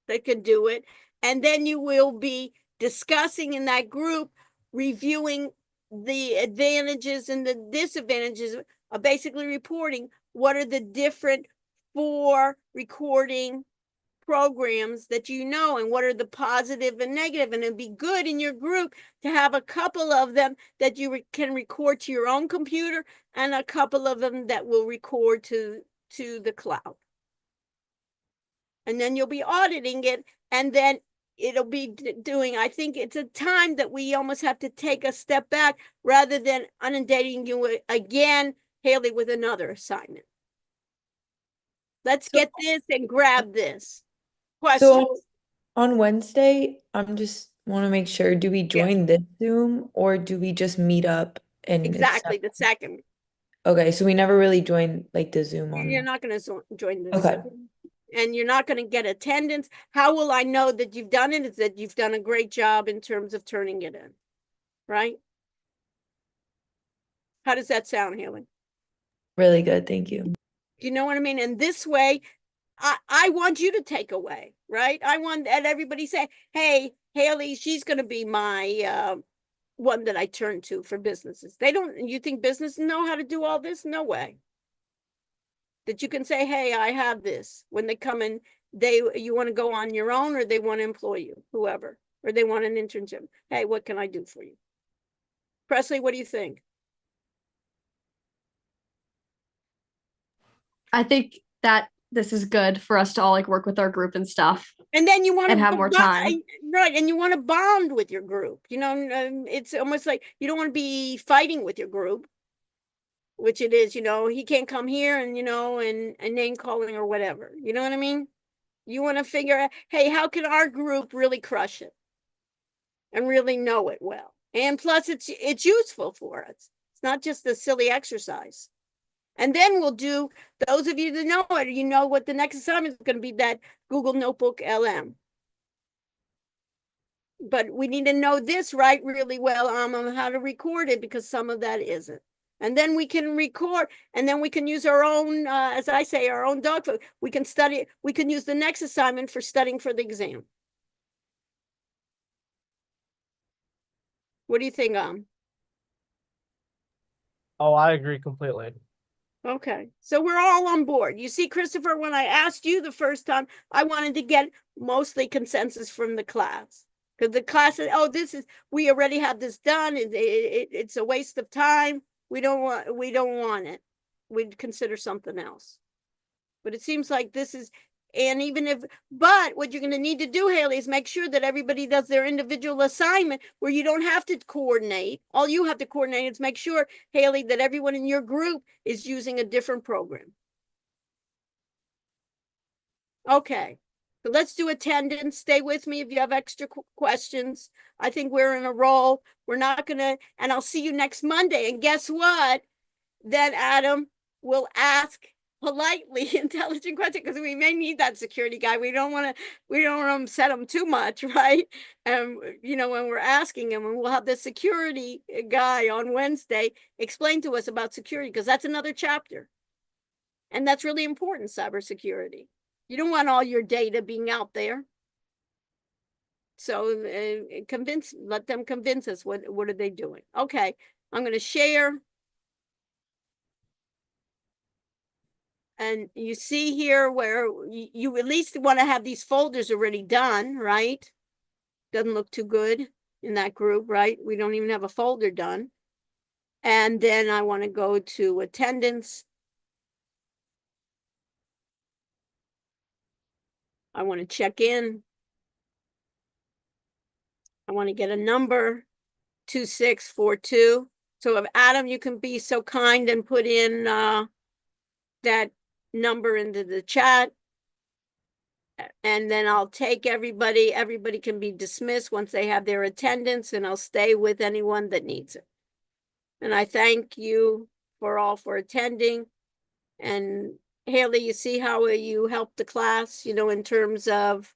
that can do it. And then you will be discussing in that group, reviewing the advantages and the disadvantages of basically reporting what are the different 4 recording programs that you know, and what are the positive and negative. And it'd be good in your group to have a couple of them that you can record to your own computer, and a couple of them that will record to the cloud. And then you'll be auditing it, and then it'll be doing, I think it's a time that we almost have to take a step back rather than inundating you again, Haley, with another assignment. Let's get this and grab this. Questions? So on Wednesday, I'm just want to make sure, do we join this Zoom or do we just meet up and it's Exactly, the second. okay, so we never really join like the Zoom on. You're not going to join this. Okay. And you're not going to get attendance. How will I know that you've done it? Is that you've done a great job in terms of turning it in, right? How does that sound, Haley? Really good, thank you. You know what I mean? And this way, I want you to take away, right? I want that everybody say, hey, Haley, she's going to be my one that I turn to for businesses. You think businesses know how to do all this? No way. That you can say, hey, I have this. When they come in, you want to go on your own, or they want to employ you, whoever, or they want an internship. Hey, what can I do for you? Presley, what do you think? I think that this is good for us to all like work with our group and stuff. And then you want And to have more time. right? And you want to bond with your group. You know, it's almost like you don't want to be fighting with your group, which it is. You know, he can't come here, and and name calling or whatever. You know what I mean? You want to figure out, hey, how can our group really crush it and really know it well? And plus, it's useful for us. It's not just a silly exercise. And then we'll do, those of you that know it, you know what the next assignment is going to be, that Google Notebook LM. But we need to know this really well on how to record it, because some of that isn't. And then we can record, and then we can use our own, as I say, our own dog food. We can study, we can use the next assignment for studying for the exam. What do you think, Oh, I agree completely. Okay, so we're all on board. You see, Christopher, when I asked you the first time, I wanted to get mostly consensus from the class. Because the class said, oh, we already have this done. It's a waste of time. We don't want it. We'd consider something else. But it seems like this is, and but what you're going to need to do, Haley, is make sure that everybody does their individual assignment where you don't have to coordinate. All you have to coordinate is make sure, Haley, that everyone in your group is using a different program. Okay, so let's do attendance. Stay with me if you have extra questions. I think we're in a roll. We're not going to, and I'll see you next Monday. And guess what? Then Adam will ask politely intelligent question, because we may need that security guy. We don't want to upset him too much, right? When we're asking him, and we'll have the security guy on Wednesday explain to us about security, because that's another chapter. And that's really important, cybersecurity. You don't want all your data being out there. So let them convince us what are they doing. Okay, I'm going to share. And you see here where you at least want to have these folders already done, right? Doesn't look too good in that group, right? We don't even have a folder done. And then I want to go to attendance. I want to check in. I want to get a number, 2642. So if Adam, you can be so kind and put in that number into the chat. And then I'll take everybody can be dismissed once they have their attendance, and I'll stay with anyone that needs it. And I thank you for attending. And Haley, you see how you helped the class, in terms of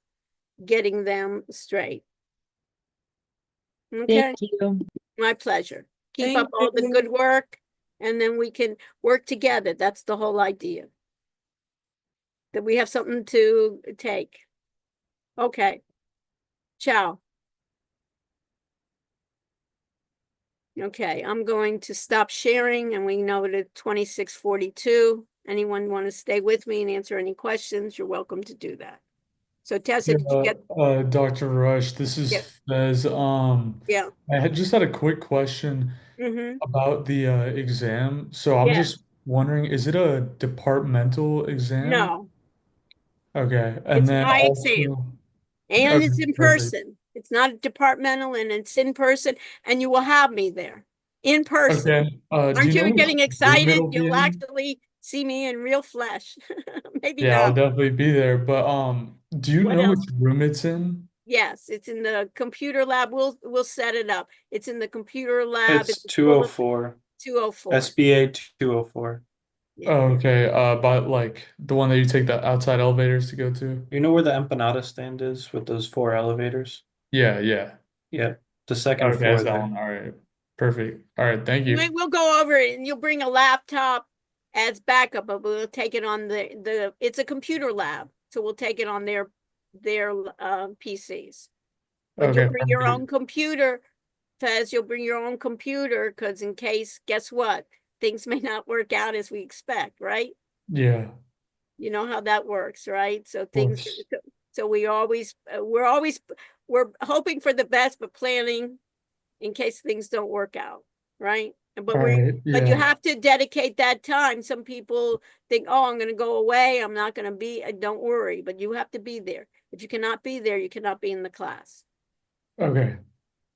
getting them straight. Okay, Thank you. my pleasure. Keep Thank up all the you. good work, and then we can work together. That's the whole idea. That we have something to take. Okay. Ciao. Okay, I'm going to stop sharing, and we know it at 2642. Anyone want to stay with me and answer any questions? You're welcome to do that. So Tessa, did you get? Dr. Rush, this is Yeah. Fez. Yeah. I had a quick question Mm-hmm. about the exam. So I'm Yes. just wondering, is it a departmental exam? No, Okay, and it's then my exam, also, and okay, it's in perfect. person. It's not departmental, and it's in person, and you will have me there in person. Okay, do Aren't you know you which getting room excited? it'll be You'll in? actually see me in real flesh. Maybe Yeah, I'll not. definitely be there. But do you What know which else? room it's in? Yes, it's in the computer lab. We'll set it up. It's in the computer lab. It's It's full of 204. 204. SBA 204. Yeah. Oh, okay, but like the one that you take the outside elevators to go to? You know where the empanada stand is with those 4 elevators? Yeah, yeah. Yeah, the second Okay, floor that's that there. one. All right. Perfect. All right, thank you. We'll go over it, and you'll bring a laptop as backup, but we'll take it on it's a computer lab, so we'll take it on their PCs. But you'll Okay, bring your perfect. own computer, Fez. You'll bring your own computer, because in case, guess what? Things may not work out as we expect, right? Yeah, You know how that works, right? So of things, course. so we're hoping for the best, but planning in case things don't work out, right? But All we, right, but you yeah. have to dedicate that time. Some people think, oh, I'm gonna go away, I'm not gonna be, don't worry, but you have to be there. If you cannot be there, you cannot be in the class. Okay.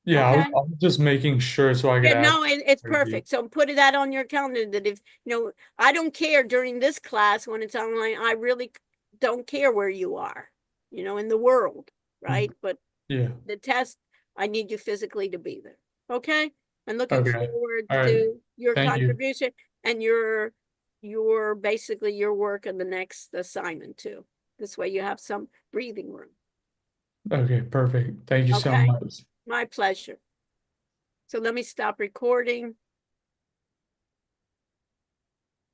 Yeah, Okay. I was just making sure so I could Yeah, ask. no, it's Thank you. perfect. So put that on your calendar that if, I don't care during this class when it's online, I really don't care where you are, in the world, right? But Yeah. the test, I need you physically to be there. Okay? And looking Okay. forward All right. to your Thank you. contribution and your basically your work on the next assignment too. This way you have some breathing room. Okay, perfect. Thank you so Okay. much. My pleasure. So let me stop recording.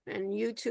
And YouTube.